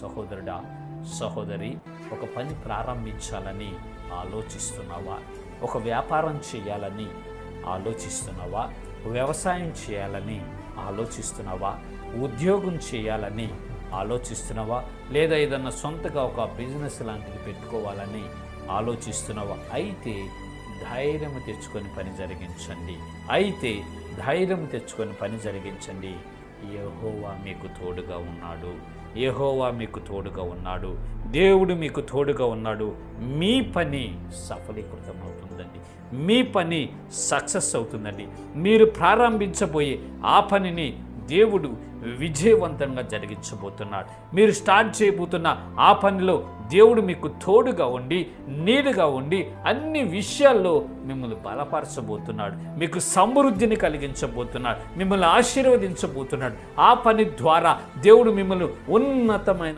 సహోదరుడా, సహోదరి, ఒక పని ప్రారంభించాలని ఆలోచిస్తున్నావా? ఒక వ్యాపారం చేయాలని ఆలోచిస్తున్నావా? వ్యవసాయం చేయాలని ఆలోచిస్తున్నావా? ఉద్యోగం చేయాలని ఆలోచిస్తున్నావా? లేదా ఏదన్నా సొంతగా ఒక బిజినెస్ లాంటిది పెట్టుకోవాలని ఆలోచిస్తున్నావా? అయితే ధైర్యం తెచ్చుకొని పని జరిగించండి. యెహోవా మీకు తోడుగా ఉన్నాడు. దేవుడు మీకు తోడుగా ఉన్నాడు. మీ పని సఫలీకృతం అవుతుందండి. మీ పని సక్సెస్ అవుతుందండి. మీరు ప్రారంభించబోయే ఆ పనిని దేవుడు విజయవంతంగా జరిగించబోతున్నాడు. మీరు స్టార్ట్ చేయబోతున్న ఆ పనిలో దేవుడు మీకు తోడుగా ఉండి, నీడుగా ఉండి, అన్ని విషయాల్లో మిమ్మల్ని బలపరచబోతున్నాడు. మీకు సమృద్ధిని కలిగించబోతున్నాడు. మిమ్మల్ని ఆశీర్వదించబోతున్నాడు. ఆ పని ద్వారా దేవుడు మిమ్మల్ని ఉన్నతమైన